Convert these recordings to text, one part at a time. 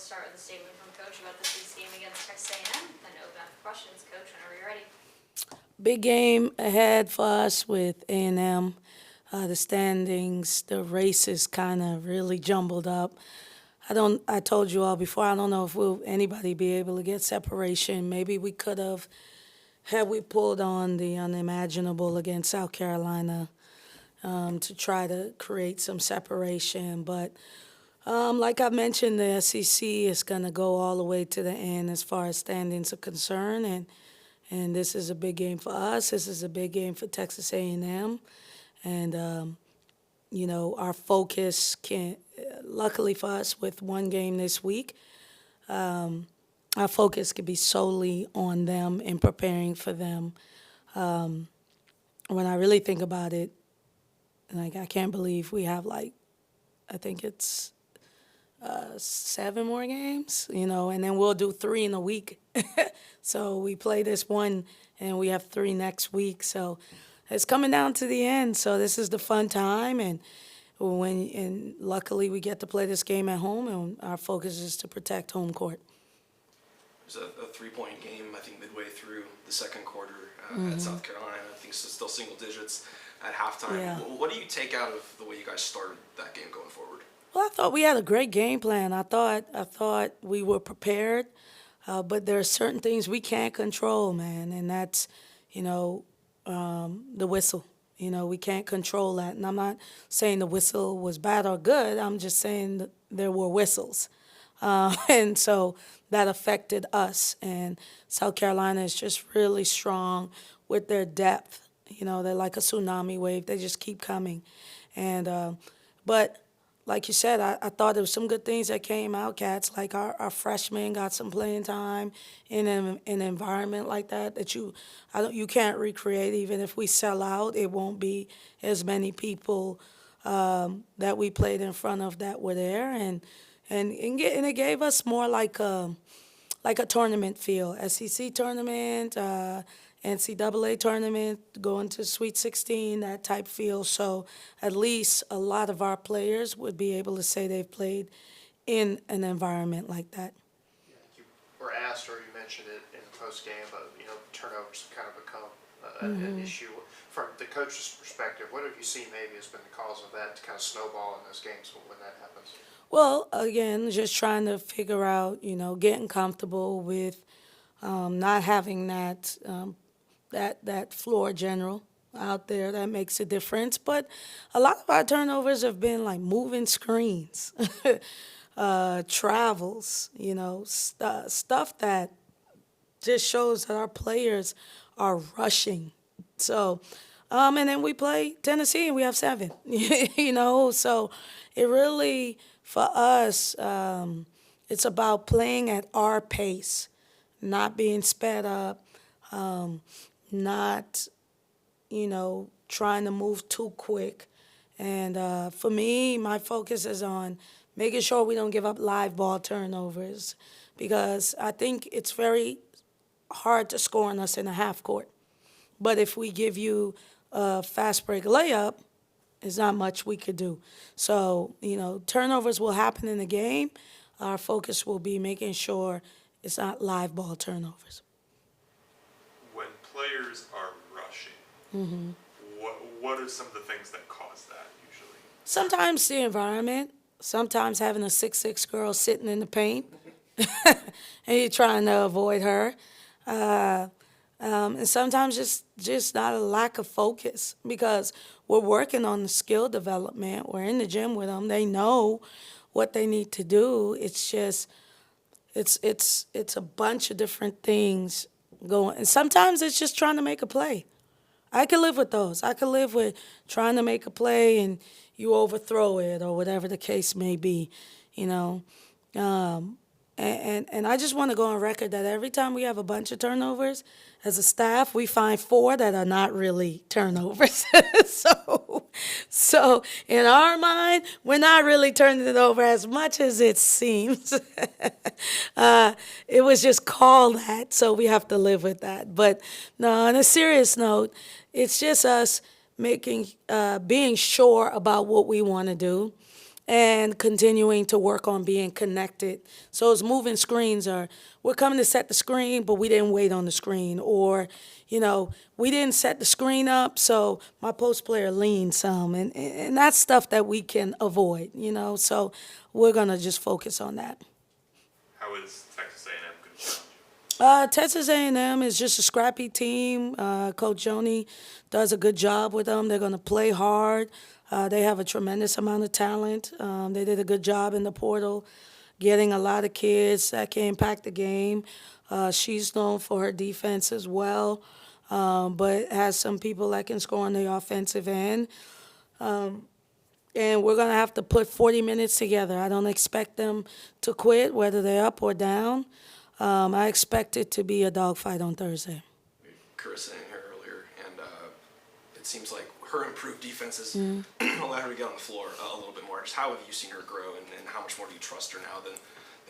start with a statement from Coach about this week's game against Texas A&M, then open up for questions. Coach, whenever you're ready. Big game ahead for us with A&M. The standings, the race is kind of really jumbled up. I told you all before, I don't know if anybody be able to get separation. Maybe we could have, had we pulled on the unimaginable against South Carolina to try to create some separation. But like I mentioned, the SEC is going to go all the way to the end as far as standings are concerned, and this is a big game for us. This is a big game for Texas A&M, and our focus can. Luckily for us, with one game this week, our focus could be solely on them and preparing for them. When I really think about it, like I can't believe we have I think it's 7 more games, and then we'll do 3 in a week. So we play this one, and we have 3 next week. So it's coming down to the end. So this is the fun time, and luckily we get to play this game at home, and our focus is to protect home court. It was a 3-point game, I think, midway through the second quarter at South Carolina. I think it's still single digits at halftime. Yeah. What do you take out of the way you guys started that game going forward? Well, I thought we had a great game plan. I thought we were prepared, but there are certain things we can't control, man, and that's, the whistle. We can't control that, and I'm not saying the whistle was bad or good. I'm just saying that there were whistles, and so that affected us. And South Carolina is just really strong with their depth. They're like a tsunami wave. They just keep coming, and but. Like you said, I thought there was some good things that came out, Cats. Like our freshmen got some playing time in an environment like that you can't recreate. Even if we sell out, it won't be as many people that we played in front of that were there, and it gave us more like a tournament feel, SEC tournament, NCAA tournament, going to Sweet 16, that type feel. So at least a lot of our players would be able to say they've played in an environment like that. Yeah, you were asked, or you mentioned it in the post game, but turnovers have kind of become an issue. From the coach's perspective, what have you seen maybe has been the cause of that to kind of snowball in those games when that happens? Well, again, just trying to figure out, getting comfortable with not having that floor general out there that makes a difference. But a lot of our turnovers have been like moving screens, travels, stuff that just shows that our players are rushing. So, and then we play Tennessee and we have 7, so it really, for us, it's about playing at our pace, not being sped up, not, trying to move too quick. And for me, my focus is on making sure we don't give up live ball turnovers, because I think it's very hard to score on us in a half court. But if we give you a fast break layup, there's not much we could do. So, turnovers will happen in the game. Our focus will be making sure it's not live ball turnovers. When players are rushing, what are some of the things that cause that usually? Sometimes the environment, sometimes having a 6'6" girl sitting in the paint and you're trying to avoid her. And sometimes just not a lack of focus, because we're working on the skill development. We're in the gym with them. They know what they need to do. It's just, it's a bunch of different things going. And sometimes it's just trying to make a play. I could live with those. I could live with trying to make a play and you overthrow it or whatever the case may be, And I just want to go on record that every time we have a bunch of turnovers, as a staff, we find 4 that are not really turnovers. So in our mind, we're not really turning it over as much as it seems. It was just called that, so we have to live with that. But no, on a serious note, it's just us being sure about what we want to do. and continuing to work on being connected. So it's moving screens, or we're coming to set the screen, but we didn't wait on the screen, or, we didn't set the screen up, so my post player leaned some, and that's stuff that we can avoid, so we're gonna just focus on that. How is Texas A&M going to challenge you? Texas A&M is just a scrappy team. Coach Joni does a good job with them. They're going to play hard. They have a tremendous amount of talent. They did a good job in the portal, getting a lot of kids that can impact the game. She's known for her defense as well, but has some people that can score on the offensive end. And we're going to have to put 40 minutes together. I don't expect them to quit, whether they're up or down. I expect it to be a dogfight on Thursday. Carissa in here earlier, and it seems like her improved defenses allowed her to get on the floor a little bit more. Just how have you seen her grow, and how much more do you trust her now than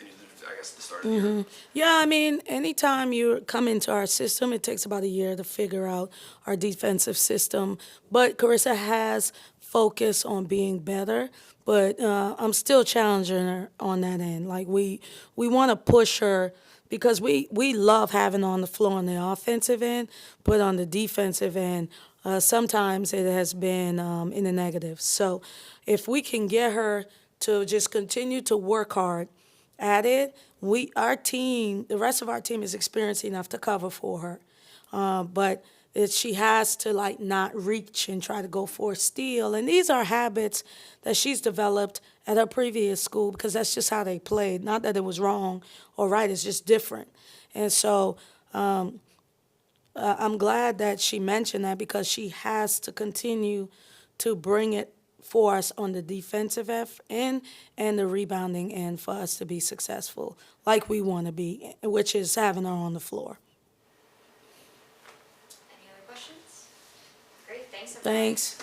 you did, I guess, at the start of the year? Yeah, I mean, anytime you come into our system, it takes about a year to figure out our defensive system. But Carissa has focused on being better, but I'm still challenging her on that end. Like, we want to push her, because we love having her on the floor on the offensive end, but on the defensive end, sometimes it has been in the negative. So if we can get her to just continue to work hard at it, our team, the rest of our team is experienced enough to cover for her. But she has to not reach and try to go for a steal. And these are habits that she's developed at her previous school, because that's just how they played. Not that it was wrong or right, it's just different. And so I'm glad that she mentioned that, because she has to continue to bring it for us on the defensive end and the rebounding end for us to be successful like we want to be, which is having her on the floor. Any other questions? Great, thanks everyone. Thanks.